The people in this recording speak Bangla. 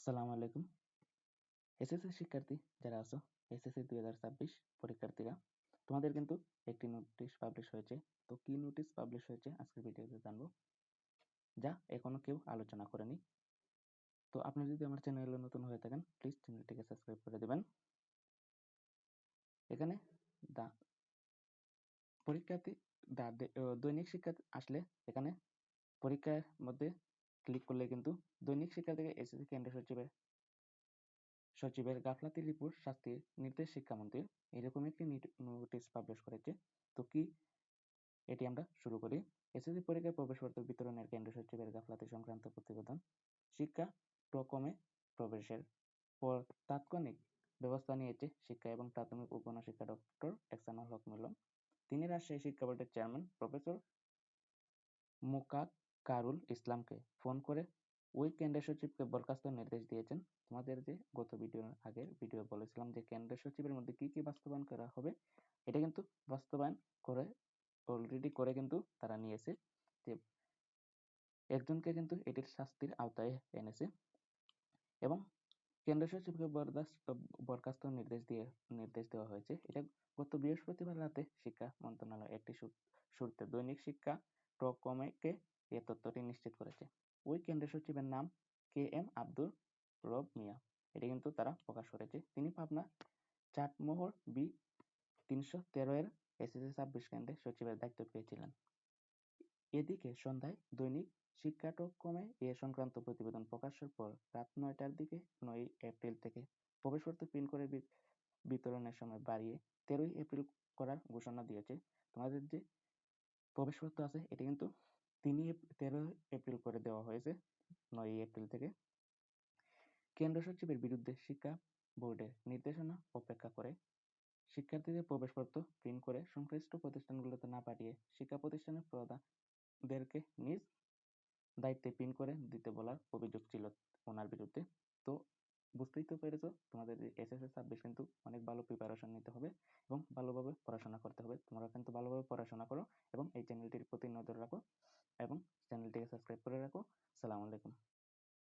আসসালামু আলাইকুম। এসএসসি শিক্ষার্থী যারা আছো, এসএসসি 2026 পরীক্ষার্থীরা, তোমাদের কিন্তু একটি নোটিশ পাবলিশ হয়েছে। তো কি নোটিশ পাবলিশ হয়েছে আজকের ভিডিওতে জানবো, যা এখনো কেউ আলোচনা করেনি। তো আপনি যদি আমার চ্যানেলে নতুন হয়ে থাকেন, প্লিজ চ্যানেলটিকে সাবস্ক্রাইব করে দিবেন। এখানে দা পরীক্ষার্থী দৈনিক শিক্ষা আসলে এখানে পরীক্ষার মধ্যে ক্লিক করলে কিন্তু দৈনিক শিক্ষা থেকে এসএসসি কেন্দ্রীয় সচিবের গাফলাতি রিপোর্ট শাস্তির নির্দেশ শিক্ষামন্ত্রীর, এরকম একটি নোটিশ পাবলিশ করেছে। তো কি, এটি আমরা শুরু করি। এসএসসি পরীক্ষায় প্রবেশপত্র বিতরণের কেন্দ্রীয় সচিবের গাফলাতি সংক্রান্ত প্রতিবেদন। শিক্ষা প্রকমে প্রবেশের পর তাৎক্ষণিক ব্যবস্থা নিয়েছে শিক্ষা এবং প্রাথমিক ও গণশিক্ষা ডক্টর এহসানুল হক মিলন। তিনি রাজশাহী শিক্ষা বোর্ডের চেয়ারম্যান প্রফেসর মোকাক্কারুল ইসলামকে ফোন করে ওই কেন্দ্রীয় সচিবকে বরখাস্তের নির্দেশ দিয়েছেন। তোমাদের যে গত আগের ভিডিও বলেছিলাম যে কেন্দ্রীয় সচিবের মধ্যে কি কি বাস্তবায়ন করা হবে, এটা কিন্তু বাস্তবায়ন করে অলরেডি করে কিন্তু তারা নিয়েছে, যে একজনকে কিন্তু এটির শাস্তির আওতায় এনেছে এবং কেন্দ্রীয় সচিবকে বরখাস্ত নির্দেশ দেওয়া হয়েছে। এটা গত বৃহস্পতিবার রাতে শিক্ষা মন্ত্রণালয় একটি সূত্রে দৈনিক শিক্ষা প্রকমেকে এ তথ্যটি নিশ্চিত করেছে। ওই কেন্দ্রীয় সচিবের নাম KM আব্দুর রব মিয়া। এটি কিন্তু তারা প্রকাশ করেছে। তিনি পাবনা চাটমোহর B 313 এর এসএসসি 26 কেন্দ্রে সচিবের দায়িত্ব পেয়েছিলেন। এদিকে সন্ধ্যায় দৈনিক শিক্ষাক্রমে এ সংক্রান্ত প্রতিবেদন প্রকাশের পর রাত 9টার দিকে 9 এপ্রিল থেকে প্রবেশপত্র প্রিন্ট করে বিতরণের সময় বাড়িয়ে 13 এপ্রিল করার ঘোষণা দিয়েছে। তোমাদের যে প্রবেশপত্র আছে এটি কিন্তু 13 এপ্রিল করে দেওয়া হয়েছে, 9 এপ্রিল থেকে। কেন্দ্র সচিবের বিরুদ্ধে শিক্ষা বোর্ডের নির্দেশনা উপেক্ষা করে শিক্ষার্থীদের প্রবেশপত্র প্রিন্ট করে সংশ্লিষ্ট প্রতিষ্ঠানগুলোতে না পাঠিয়ে শিক্ষা প্রতিষ্ঠানের প্রধানদেরকে নিজ দায়িত্বে প্রিন্ট করে দিতে বলার অভিযোগ ছিল ওনার বিরুদ্ধে। তো বুঝতেই তো পেরেছো, তোমাদের এসএসসি 26 কিন্তু অনেক ভালো প্রিপারেশন নিতে হবে এবং ভালোভাবে পড়াশোনা করতে হবে। তোমরা কিন্তু ভালোভাবে পড়াশোনা করো এবং এই চ্যানেলটির প্রতি নজর রাখো এবং চ্যানেলটিকে সাবস্ক্রাইব করে রাখো। আসসালামু আলাইকুম।